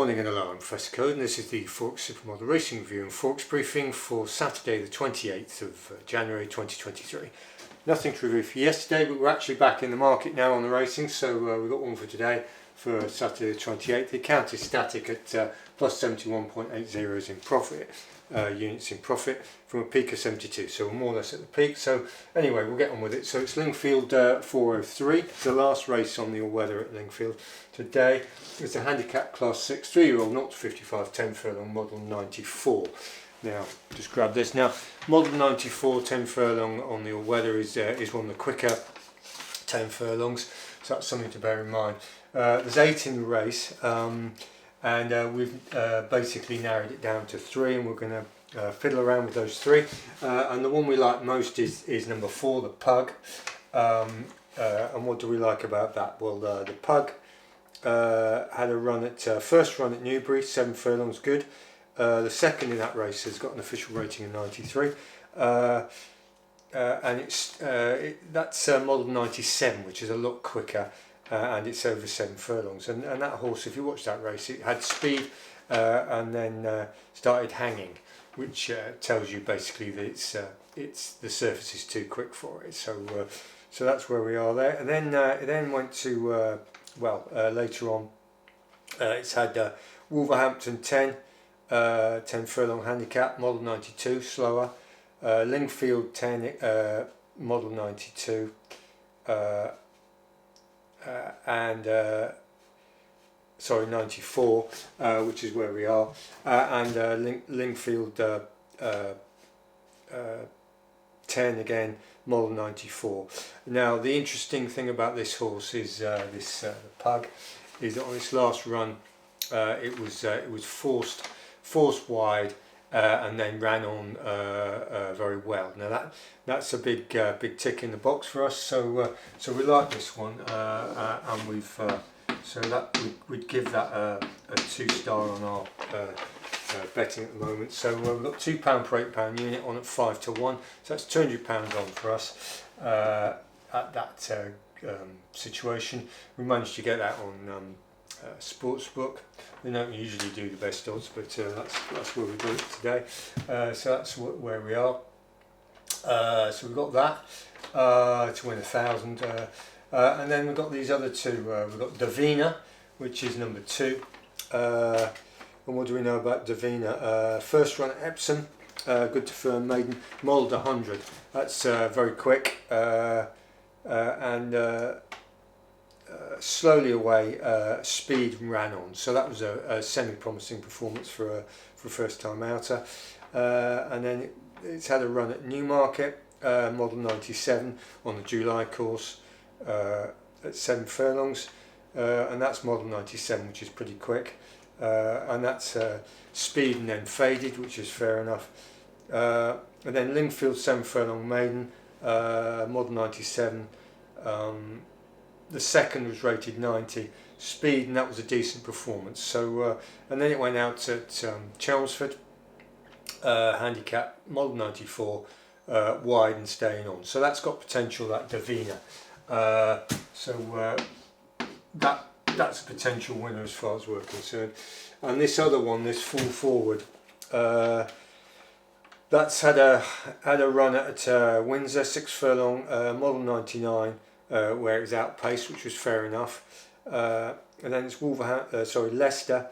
morning and hello, I'm Professor Code and this is the Forex Supermodel Racing Review and Forex Briefing for Saturday the 28th of January 2023. Nothing to review for yesterday, but we're actually back in the market now on the racing, so we've got one for today for Saturday the 28th. The account is static at plus 71.80 in profit, units in profit from a peak of 72, so we're more or less at the peak. So anyway, we'll get on with it. So it's Lingfield 403, the last race on the all-weather at Lingfield today. It's a handicap class 6 3-year-old 0 to 55 10 furlong model 94. Now just grab this. Now model 94 10 furlong on the all-weather is one of the quicker 10 furlongs, so that's something to bear in mind. There's 8 in the race, and we've basically narrowed it down to 3, and we're going to fiddle around with those 3, and the one we like most is number 4, the Pug. And what do we like about that? Well, the Pug had a run at first run at Newbury, 7 furlongs, good. The second in that race has got an official rating of 93, and that's model 97, which is a lot quicker, and it's over 7 furlongs. And that horse, if you watch that race, it had speed and then started hanging, which tells you basically that it's the surface is too quick for it. So that's where we are there. And then it then went to later on, it's had Wolverhampton 10 furlong handicap, model 92, slower. Lingfield 10, model 92, and sorry, 94, which is where we are, and Lingfield 10 again, model 94. Now the interesting thing about this horse is the Pug is that on its last run it was forced wide and then ran on very well. Now that's a big tick in the box for us. So we like this one, and we've so that we'd give that a 2-star on our betting at the moment. So we've got £2 per £8 unit on at 5 to 1. So that's £200 on for us at that situation. We managed to get that on Sportsbook. We don't usually do the best odds, but that's where we got it today. So that's where we are. So we've got that to win 1,000, and then we've got these other 2. We've got Davina, which is number 2. And what do we know about Davina? First run at Epsom, good to firm maiden, modelled 100. That's very quick, and slowly away, speed ran on. So that was a semi-promising performance for a first-time outer. And then it's had a run at Newmarket, model 97 on the July course at 7 furlongs, and that's model 97, which is pretty quick. And that's speed and then faded, which is fair enough. And then Lingfield 7 furlong maiden, model 97. The second was rated 90, speed, and that was a decent performance. So and then it went out at Chelmsford, handicap, model 94, wide and staying on. So that's got potential, that Davina. That's a potential winner as far as we're concerned. And this other one, this Full Forward, that's had a run at Windsor, 6 furlong, model 99, where it was outpaced, which was fair enough. And then it's Leicester,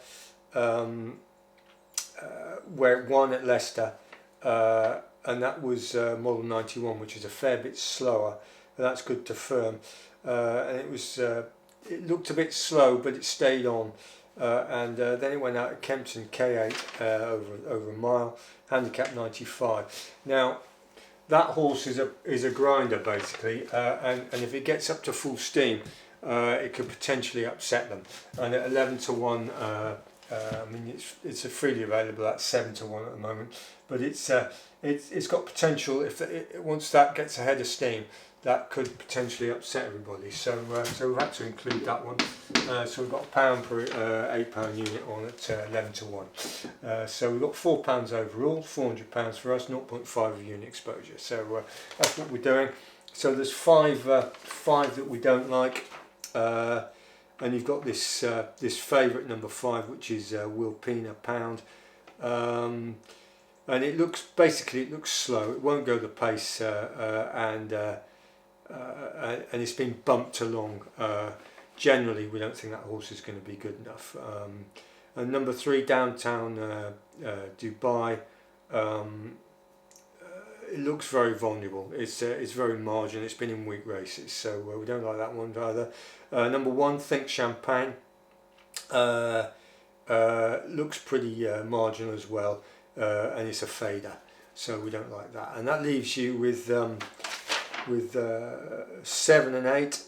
where it won at Leicester, and that was model 91, which is a fair bit slower. And that's good to firm. And it was. It looked a bit slow, but it stayed on, and then it went out at Kempton K8 over a mile, handicap 95. Now that horse is a grinder basically, and if it gets up to full steam, it could potentially upset them. And at 11 to 1, I mean it's freely available at 7 to 1 at the moment, but it's got potential. Once that gets ahead of steam, that could potentially upset everybody. So we've had to include that one. So we've got £1 per £8 unit on at 11 to 1. So we've got £4 overall, £400 for us, 0.5 of unit exposure. So that's what we're doing. So there's five that we don't like. and you've got this this favourite number 5, which is Wilpena Pound, and it looks slow. It won't go the pace, and it's been bumped along. Generally, we don't think that horse is going to be good enough. And number 3, Downtown Dubai. It looks very vulnerable. It's very marginal. It's been in weak races, so we don't like that one either. Number 1, Think Champagne. Looks pretty marginal as well, and it's a fader, so we don't like that. And that leaves you with 7 and 8,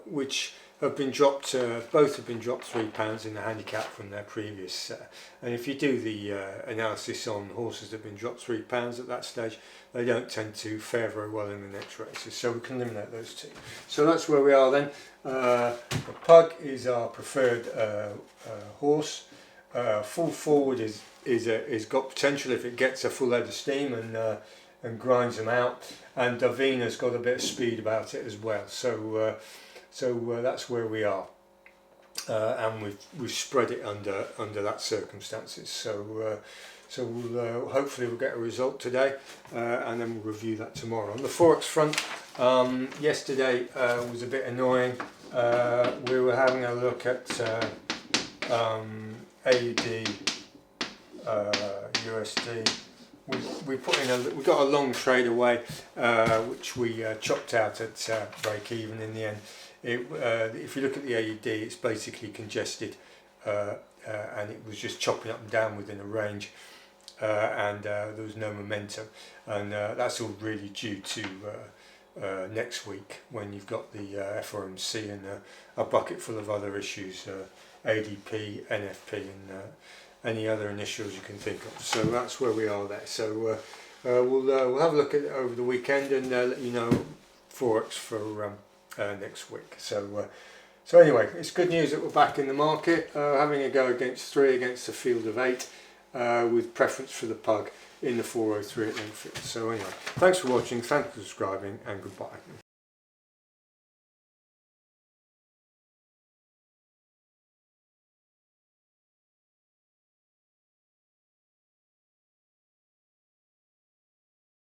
which have been dropped. Both have been dropped £3 in the handicap from their previous. And if you do the analysis on horses that have been dropped £3 at that stage, they don't tend to fare very well in the next races. So we can eliminate those 2. So that's where we are then. The Pug is our preferred horse. Full Forward is got potential if it gets a full head of steam and grinds them out. And Davina's got a bit of speed about it as well. So that's where we are, and we've spread it under that circumstances. So we'll hopefully we'll get a result today, and then we'll review that tomorrow. On the Forex front, yesterday was a bit annoying. We were having a look at AUD, USD. We got a long trade away, which we chopped out at break even in the end. If you look at the AUD, it's basically congested, and it was just chopping up and down within a range, and there was no momentum, and that's all really due to next week, when you've got the FOMC and a bucket full of other issues, ADP, NFP, and any other initials you can think of. So that's where we are there. So we'll have a look at it over the weekend and let you know Forex for next week. So anyway, it's good news that we're back in the market, having a go against 3 against a field of 8, with preference for the Pug in the 403 at Lingfield. So anyway, thanks for watching, thanks for subscribing, and goodbye.